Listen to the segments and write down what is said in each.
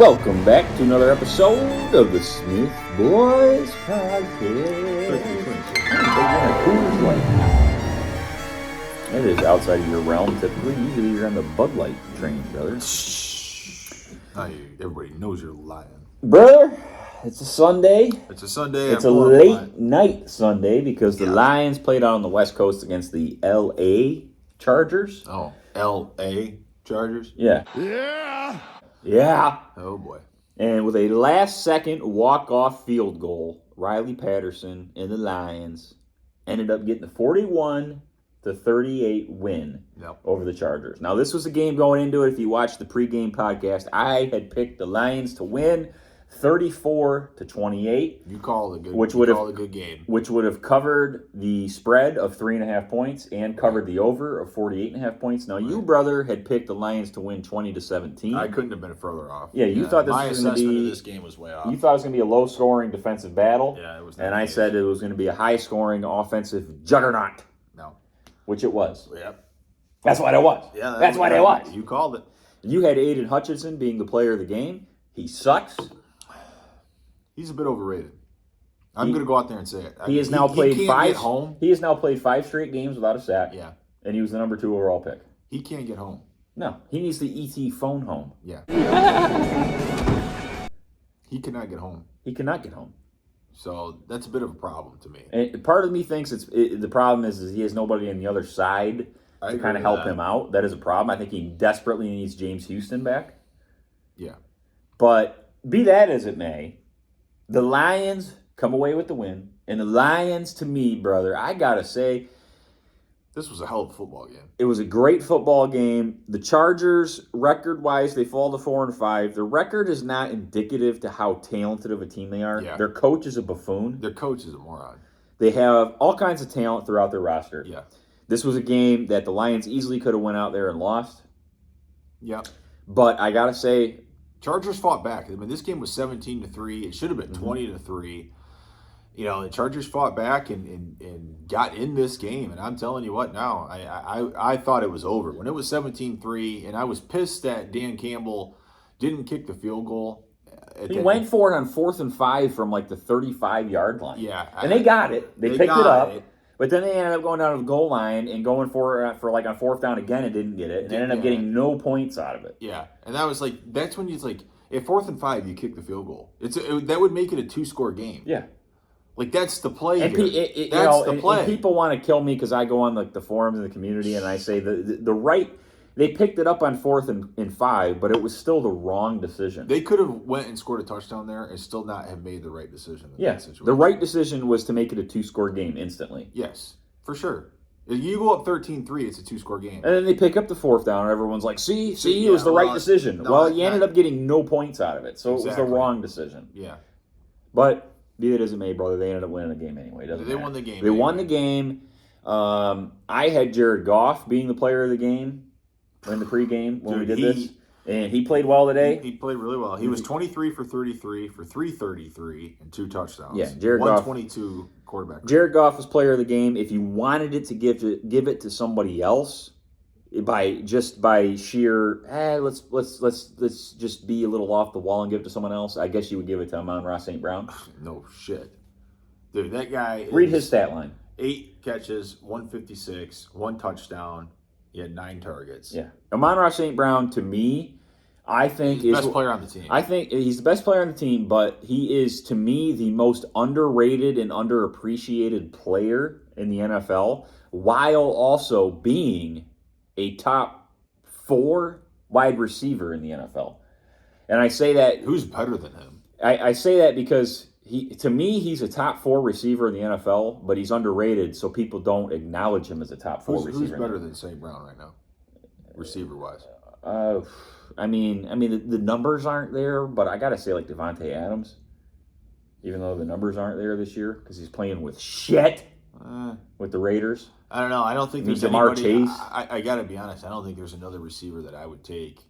Welcome back to another episode of the Smith Boys Podcast. It is outside of your realm typically. Usually you're on the Bud Light train, brother. Everybody knows you're lying. Brother, it's a Sunday. It's a Sunday. It's a late night Sunday because the Lions played out on the West Coast against the L.A. Chargers. Oh, L.A. Chargers? Yeah. Yeah. Oh, boy. And with a last-second walk-off field goal, Riley Patterson and the Lions ended up getting a 41-38 win over the Chargers. Now, this was a game going into it. If you watched the pregame podcast, I had picked the Lions to win 34-28. You called a good game. Which would have covered the spread of 3.5 points and covered the over of 48.5 points. Now, you, brother, had picked the Lions to win 20-17. I couldn't have been further off. Yeah, you thought this was going to be... My assessment of this game was way off. You thought it was going to be a low-scoring defensive battle. Yeah, it was. And I said it was going to be a high-scoring offensive juggernaut. No. Which it was. Yep. That's what it was. Yeah, that's what it was. You called it. You had Aiden Hutchinson being the player of the game. He sucks. He's a bit overrated. I'm going to go out there and say it. He has now played five straight games without a sack. Yeah. And he was the number 2 overall pick. He can't get home. No, he needs the ET phone home. Yeah. He cannot get home. He cannot get home. So that's a bit of a problem to me. And part of me thinks the problem is he has nobody on the other side to kind of help him out. That is a problem. I think he desperately needs James Houston back. Yeah. But be that as it may, the Lions come away with the win. And the Lions, to me, brother, I got to say, this was a hell of a football game. It was a great football game. The Chargers, record-wise, they fall to 4-5. The record is not indicative to how talented of a team they are. Yeah. Their coach is a buffoon. Their coach is a moron. They have all kinds of talent throughout their roster. Yeah. This was a game that the Lions easily could have went out there and lost. Yeah. But I got to say, Chargers fought back. I mean, this game was 17-3. It should have been 20-3. You know, the Chargers fought back and got in this game. And I'm telling you what now, I thought it was over. When it was 17-3, and I was pissed that Dan Campbell didn't kick the field goal. He went for it on 4th and 5 from like the 35-yard line. Yeah. And they got it. They picked it up. But then they ended up going down to the goal line and going for like on 4th down again and didn't get it. And they ended up getting no points out of it. Yeah. And that was like, that's when it's like, at 4th and 5, you kick the field goal. That would make it a 2-score game. Yeah. Like, that's the play here. That's the play. And people want to kill me because I go on the forums in the community and I say the right... They picked it up on 4th and 5, but it was still the wrong decision. They could have went and scored a touchdown there and still not have made the right decision. The right decision was to make it a 2-score game instantly. Yes, for sure. If you go up 13-3, it's a 2-score game. And then they pick up the 4th down, and everyone's like, see, it was the right decision. You ended up getting no points out of it, so it was the wrong decision. Yeah. But be that as it may, brother, they ended up winning the game anyway. They won the game. They won the game. I had Jared Goff being the player of the game in the pregame when we did this. And he played well today. He played really well. He was 23 for 33 for 333 and 2 touchdowns. Yeah, Jared Goff. 122 quarterback. Jared Goff was player of the game. If you wanted it to give it to somebody else by sheer let's just be a little off the wall and give it to someone else, I guess you would give it to Amon-Ra St. Brown. No shit. Dude, that guy read his stat line. 8 catches, 156, 1 touchdown. He had 9 targets. Yeah. Amon-Ra St. Brown, to me, I think he's the best player on the team. I think he's the best player on the team, but he is, to me, the most underrated and underappreciated player in the NFL, while also being a top 4 wide receiver in the NFL. And I say that... Who's better than him? I say that because... To me, he's a top 4 receiver in the NFL, but he's underrated, so people don't acknowledge him as a top 4 receiver. Who's better than St. Brown right now, receiver-wise? I mean, the numbers aren't there, but I gotta say, like Devontae Adams, even though the numbers aren't there this year because he's playing with shit with the Raiders. I don't know. I don't think there's Jamar anybody. Chase. I gotta be honest. I don't think there's another receiver that I would take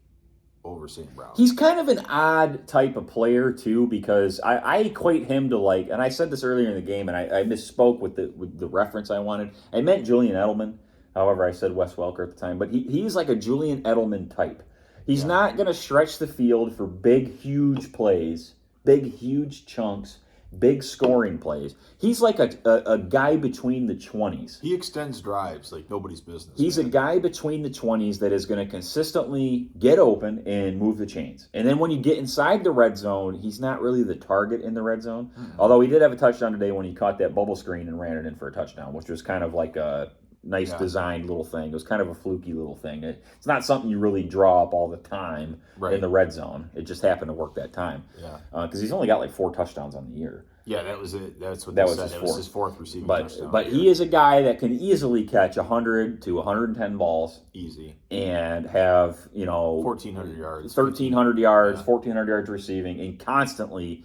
over St. Brown. He's kind of an odd type of player too, because I equate him to like, and I said this earlier in the game, and I misspoke with the reference I wanted. I meant Julian Edelman. However, I said Wes Welker at the time, but he's like a Julian Edelman type. He's not going to stretch the field for big, huge plays, big, huge chunks, big scoring plays. He's like a guy between the 20s. He extends drives like nobody's business. He's a guy between the 20s that is going to consistently get open and move the chains. And then when you get inside the red zone, he's not really the target in the red zone. Mm-hmm. Although he did have a touchdown today when he caught that bubble screen and ran it in for a touchdown, which was kind of like a nice designed little thing. It was kind of a fluky little thing. It's not something you really draw up all the time in the red zone. It just happened to work that time. Yeah. Because he's only got like 4 touchdowns on the year. Yeah, that was it. That's what they said. It was his fourth receiving touchdown. But he is a guy that can easily catch 100 to 110 balls. Easy. And have, 1,400 yards. 1,300 yards, 1,400 yards receiving, and constantly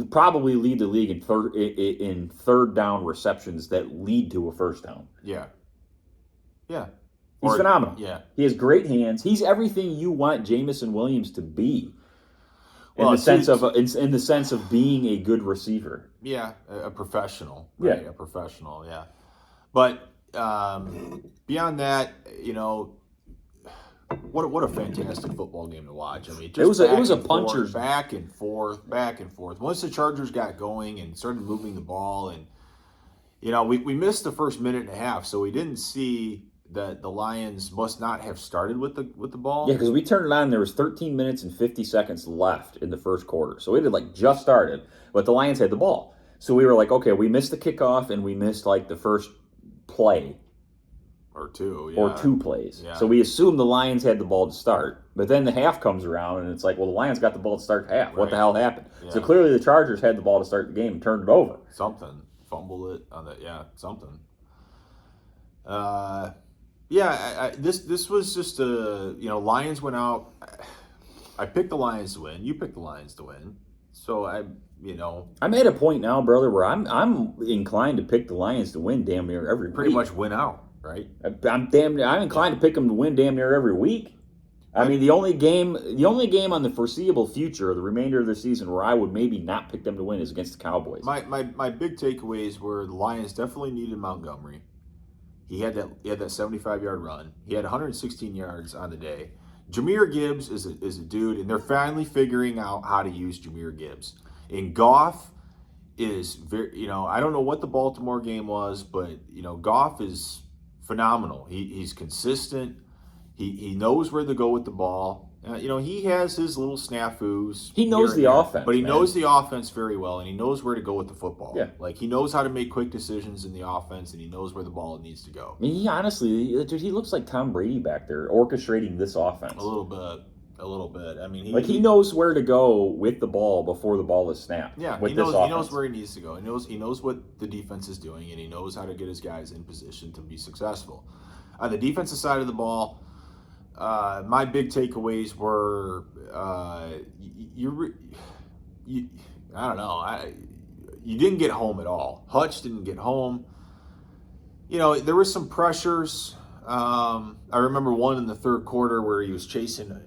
probably lead the league in third down receptions that lead to a first down. Yeah. Yeah. He's phenomenal. Yeah. He has great hands. He's everything you want Jameson Williams to be. In the sense of being a good receiver. Yeah, a professional. Right? Yeah. A professional, yeah. But beyond that, what a fantastic football game to watch. I mean, it was a puncher's back and forth. Once the Chargers got going and started moving the ball, and we missed the first minute and a half, so we didn't see that the Lions must not have started with the ball. Yeah, because we turned it on. There was 13 minutes and 50 seconds left in the first quarter, so it had just started, but the Lions had the ball. So we were like, okay, we missed the kickoff and we missed the first play. Or two, Or 2 plays. Yeah. So we assumed the Lions had the ball to start. But then the half comes around, and it's like, well, the Lions got the ball to start half. Right. What the hell happened? Yeah. So clearly the Chargers had the ball to start the game and turned it over. Something. Fumbled it on that. Yeah, something. This was just Lions went out. I picked the Lions to win. You picked the Lions to win. So I'm at a point now, brother, where I'm inclined to pick the Lions to win damn near every week. Pretty much win out. Right, I'm inclined to pick them to win damn near every week. I mean, the only game on the foreseeable future, the remainder of the season, where I would maybe not pick them to win is against the Cowboys. My big takeaways were the Lions definitely needed Montgomery. He had that 75-yard run. He had 116 yards on the day. Jahmyr Gibbs is a dude, and they're finally figuring out how to use Jahmyr Gibbs. And Goff is very, I don't know what the Baltimore game was, but Goff is phenomenal. He's consistent. He knows where to go with the ball. He has his little snafus. He knows the offense, but he knows the offense very well, and he knows where to go with the football. Yeah. He knows how to make quick decisions in the offense, and he knows where the ball needs to go. I mean, he looks like Tom Brady back there orchestrating this offense. A little bit. I mean, he knows where to go with the ball before the ball is snapped. Yeah, he knows where he needs to go. He knows what the defense is doing, and he knows how to get his guys in position to be successful. On the defensive side of the ball, my big takeaways were I don't know. You didn't get home at all. Hutch didn't get home. There were some pressures. I remember one in the third quarter where he was chasing,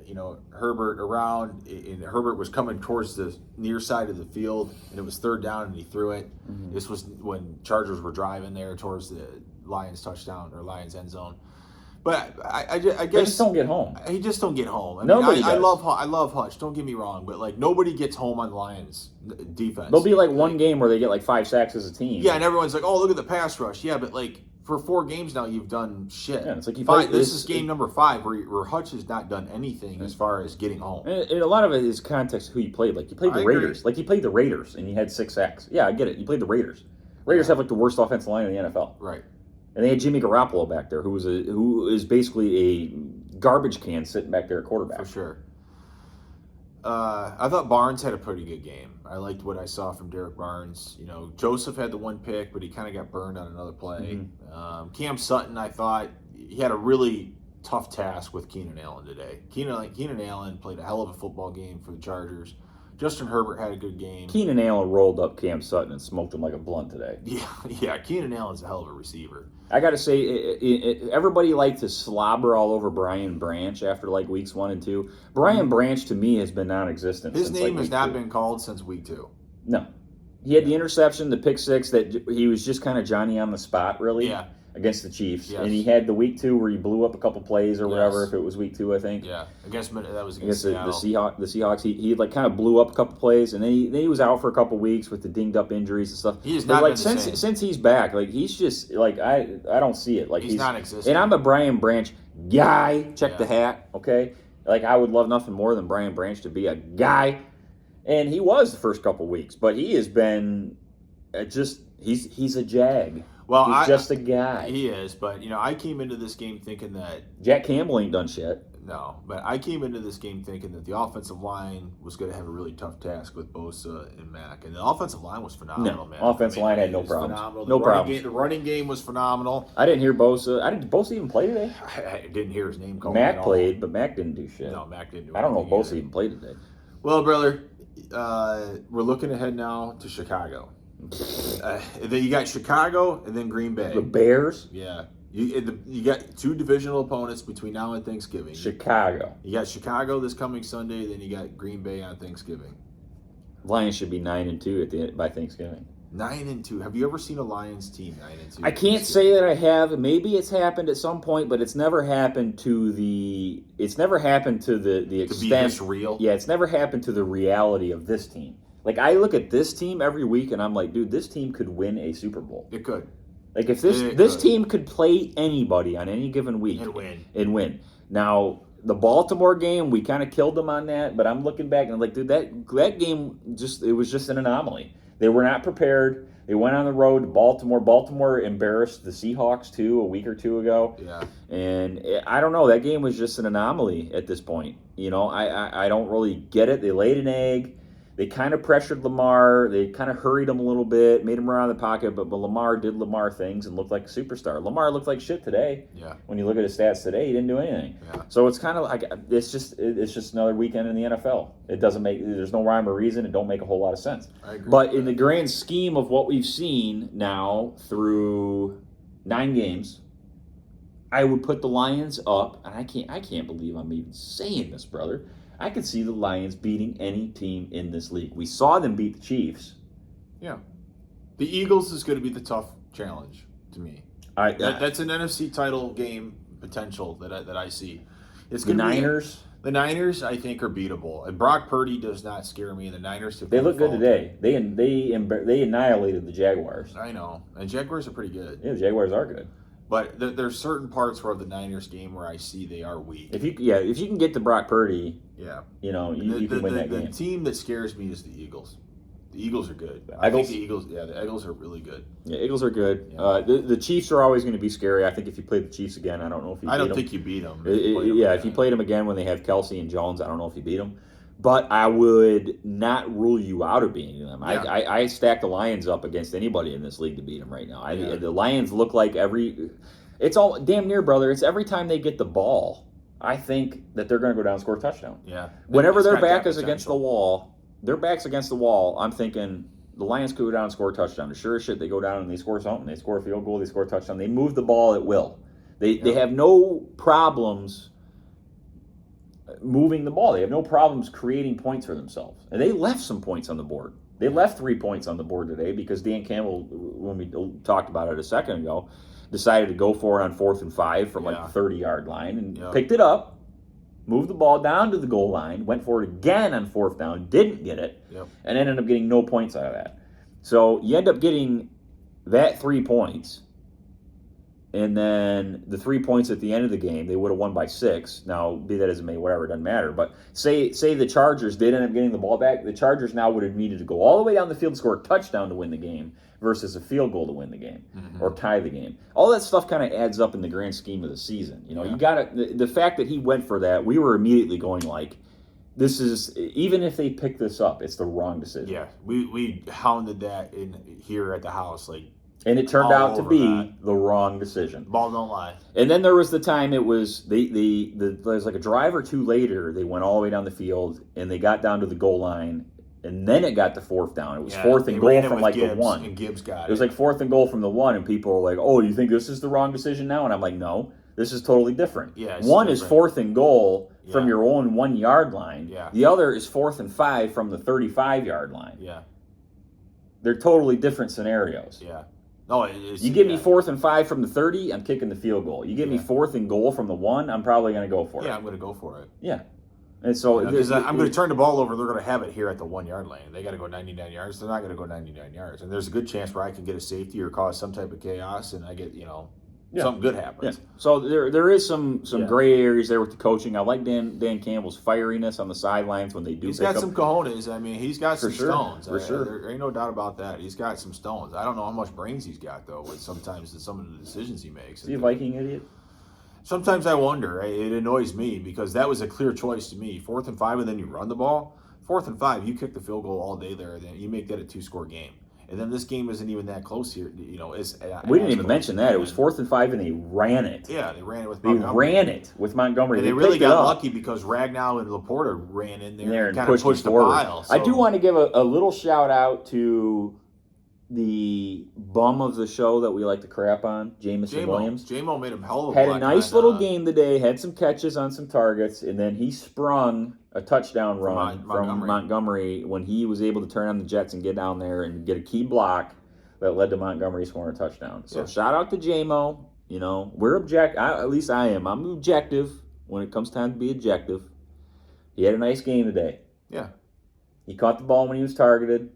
Herbert around, and Herbert was coming towards the near side of the field, and it was third down, and he threw it. Mm-hmm. This was when Chargers were driving there towards the Lions touchdown or Lions end zone. But I guess they just don't get home. He just don't get home. I love Hutch. Don't get me wrong, but nobody gets home on Lions defense. There'll be one game where they get 5 sacks as a team. Yeah, and everyone's like, "Oh, look at the pass rush." Yeah, but for 4 games now, you've done shit. Yeah, it's this is game number 5 where Hutch has not done anything as far as getting home. And a lot of it is context who you played. You played the Raiders. He played the Raiders, and he had 6 sacks. Yeah, I get it. You played the Raiders. Raiders have the worst offensive line in the NFL. Right. And they had Jimmy Garoppolo back there, who is basically a garbage can sitting back there at quarterback. For sure. I thought Barnes had a pretty good game. I liked what I saw from Derek Barnes. Joseph had the 1 pick, but he kind of got burned on another play. Mm-hmm. Cam Sutton, I thought, he had a really tough task with Keenan Allen today. Keenan Allen played a hell of a football game for the Chargers. Justin Herbert had a good game. Keenan Allen rolled up Cam Sutton and smoked him like a blunt today. Yeah. Keenan Allen's a hell of a receiver. I got to say, everybody liked to slobber all over Brian Branch after weeks 1 and 2. Brian Branch, to me, has been non-existent. His name has not been called since week 2. No. He had the interception, the pick 6, that he was just kind of Johnny on the spot, really. Yeah. against the Chiefs, Yes. and he had the week 2 where he blew up a couple plays or whatever. Yes. If it was week 2, I think. Yeah, that was Against against Seattle. the Seahawks, he like kind of blew up a couple plays, and then he was out for a couple weeks with the dinged up injuries and stuff. He has But not like been the same. since he's back, like he's just like I don't see it. Like He's non-existent. And I'm a Brian Branch guy. Check Yeah. the hat, okay? Like I would love nothing more than Brian Branch to be a guy, and he was the first couple weeks, but he has been just he's a jag. Well, He's just a guy. He is, but I came into this game thinking that Jack Campbell ain't done shit. no, but I came into this game thinking that the offensive line was going to have a really tough task with Bosa and Mack, and the offensive line was phenomenal, No, man. offensive line had no it was problems. phenomenal. No problems. The running game was phenomenal. I didn't hear Bosa. Did Bosa even play today? I didn't hear his name called. Mac at all. played, but Mac didn't do shit. No, Mac didn't do I don't know if anything Bosa either. even played today. Well, brother, we're looking ahead now to Chicago. Then you got Chicago and then Green Bay. The Bears, Yeah. You got 2 divisional opponents between now and Thanksgiving. Chicago. You got Chicago this coming Sunday, then you got Green Bay on Thanksgiving. Lions should be 9-2 by Thanksgiving. 9-2. Have you ever seen a Lions team 9-2? I can't say that I have. Maybe it's happened at some point, but it's never happened to the. It's never happened to the to be extent. this real. Yeah, it's never happened to the reality of this team. Like I look at this team every week, and I'm like, dude, this team could win a Super Bowl. It could. Like if It this could. team could play anybody on any given week And win. Now the Baltimore game, we kind of killed them on that, but I'm looking back and I'm like, dude, that game it was just an anomaly. They were not prepared. They went on the road to Baltimore. Baltimore embarrassed the Seahawks too a week or two ago. Yeah. And I don't know. That game was just an anomaly at this point. I don't really get it. They laid an egg. They kind of pressured Lamar. They kind of hurried him a little bit, made him run out of the pocket, but Lamar did Lamar things and looked like a superstar. Lamar looked like shit today. Yeah. When you look at his stats today, he didn't do anything. Yeah. So it's kind of like it's just another weekend in the NFL. There's no rhyme or reason. It don't make a whole lot of sense. I agree. But in the grand scheme of what we've seen now through 9 games, I would put the Lions up, and I can't believe I'm even saying this, brother. I could see the Lions beating any team in this league. We saw them beat the Chiefs. Yeah. The Eagles is going to be the tough challenge to me. That's an NFC title game potential that I see. It's the going to be Niners. The Niners, I think, are beatable. And Brock Purdy does not scare me. The Niners have They look good fallen. today. They annihilated the Jaguars. I know. And Jaguars are pretty good. Yeah, the Jaguars are good. But there's certain parts of the Niners game where I see they are weak. If you can get to Brock Purdy, Yeah. you can win that The game. team that scares me is the Eagles. The Eagles are good. The I think Eagles? the Eagles, the Eagles are really good. Yeah, Eagles are good. Yeah. The Chiefs are always going to be scary. I think if you play the Chiefs again, I don't know if you I beat don't them. think you beat them. If you played them again when they have Kelsey and Jones, I don't know if you beat them. But I would not rule you out of beating them. Yeah. I stack the Lions up against anybody in this league to beat them right now. Yeah. The Lions look like it's all damn near, brother. It's every time they get the ball, I think that they're going to go down and score a touchdown. Yeah. Whenever It's their got back that is against the potential. wall, I'm thinking the Lions could go down and score a touchdown. Sure as shit, they go down and they score something. They score a field goal, they score a touchdown. They move the ball at will. They have no problems moving the ball. They have no problems creating points for themselves. And they left some points on the board. They left 3 points on the board today because Dan Campbell, when we talked about it a second ago, decided to go for it on 4th and 5 from like the 30-yard line and picked it up, moved the ball down to the goal line, went for it again on 4th down, didn't get it, and ended up getting no points out of that. So you end up getting that 3 points, and then the 3 points at the end of the game, they would have won by 6. Now, be that as it may, whatever, it doesn't matter. But say the Chargers did end up getting the ball back, the Chargers now would have needed to go all the way down the field to score a touchdown to win the game versus a field goal to win the game or tie the game. All that stuff kind of adds up in the grand scheme of the season. You got to the fact that he went for that, we were immediately going like, this is, even if they pick this up, it's the wrong decision. Yeah, we hounded that in here at the house, like. And it turned out to be that. the wrong decision. Ball don't lie. And then there was the time it was there was like a drive or two later. They went all the way down the field and they got down to the goal line, and then it got to 4th down. It was 4th and goal from like Gibbs, the 1. and Gibbs got it. It was like 4th and goal from the 1, and people were like, "Oh, you think this is the wrong decision now?" And I'm like, "No, this is totally different. Yeah, it's one is different. 4th and goal from Yeah. your own 1-yard line. Yeah. The other is 4th and 5 from the 35-yard line. Yeah, They're totally different scenarios." yeah. No, it's, You give me 4th and 5 from the 30, I'm kicking the field goal. You give me Yeah. 4th and goal from the 1, I'm probably going to go for it. Yeah, I'm going to go for it. Yeah. And so Because I'm going to turn the ball over. They're going to have it here at the 1 yard line. They got to go 99 yards. They're not going to go 99 yards. And there's a good chance where I can get a safety or cause some type of chaos, and I get something good happens. Yeah. So there is some Yeah. gray areas there with the coaching. I like Dan Campbell's firiness on the sidelines when they do. He's pick got up. some cojones. I mean, he's got some sure. stones. For sure. There ain't no doubt about that. He's got some stones. I don't know how much brains he's got though. With sometimes some of the decisions he makes. Is he a Viking idiot? Sometimes I wonder. It annoys me because that was a clear choice to me. 4th and 5, and then you run the ball. 4th and 5, you kick the field goal all day there. Then you make that a 2-score game. And then this game isn't even that close here. We didn't even mention that. It was 4th and 5, and they ran it. Yeah, they ran it with They Montgomery. ran it with Montgomery. And they really picked it got up lucky because Ragnow and Laporta ran in there and kind of pushed pushed the forward. pile. I do So- want to give a little shout out to the bum of the show that we like to crap on, Jameson Williams. J-Mo made him hell of a Had a black nice on, little game today, had some catches on some targets, and then he sprung a touchdown run from Montgomery when he was able to turn on the Jets and get down there and get a key block that led to Montgomery scoring a touchdown. So shout out to J-Mo. We're at least I am. I'm objective when it comes time to be objective. He had a nice game today. Yeah. He caught the ball when he was targeted,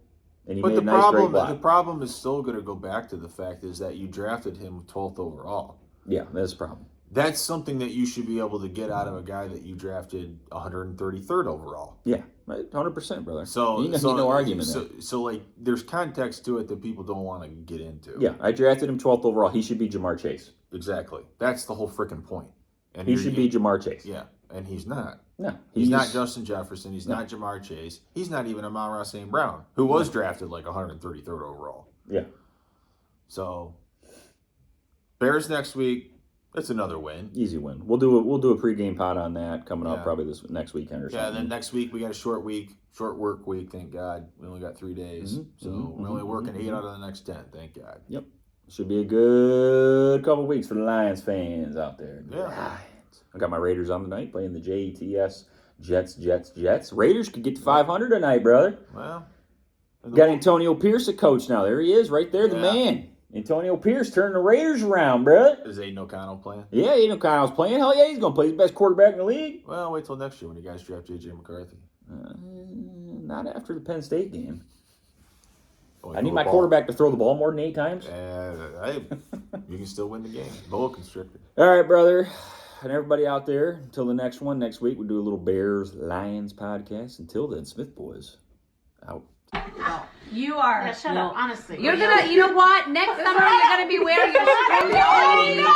and he But made the a nice great block. the problem is still going to go back to the fact is that you drafted him 12th overall. Yeah, that's a problem. That's something that you should be able to get out of a guy that you drafted 133rd overall. Yeah, 100%, brother. So, no argument there. So, like, there's context to it that people don't want to get into. Yeah, I drafted him 12th overall. He should be Jamar Chase. Exactly. That's the whole freaking point. And He should be Jamar Chase. Yeah, and he's not. No, He's not Justin Jefferson. He's not Jamar Chase. He's not even Amon-Ra St. Brown, who was drafted like 133rd overall. Yeah. So, Bears next week. That's another win. Easy win. We'll do a pregame pod on that coming up probably this next weekend or something. Yeah, and then next week we got a short work week. Thank God. We only got 3 days, so we're only working 8 out of the next 10. Thank God. Yep. Should be a good couple weeks for the Lions fans out there. Yeah. Lions. I got my Raiders on tonight playing the JETS Jets. Raiders could get to 500 tonight, brother. Well, Got Antonio Pierce a coach now. There he is, right there, the Yeah. man. Antonio Pierce turned the Raiders around, brother. Is Aiden O'Connell playing? Yeah, O'Connell's playing. Hell yeah, he's going to play. He's the best quarterback in the league. Well, wait till next year when you guys draft J.J. McCarthy. Not after the Penn State game. Oh, I need my quarterback to throw the ball more than 8 times. Hey, you can still win the game. Boa constricted. All right, brother. And everybody out there, until the next one, next week, we'll do a little Bears-Lions podcast. Until then, Smith Boys, out. You are. Yeah, shut up, honestly. You're gonna, you know what? Next summer you're gonna be wearing your spring.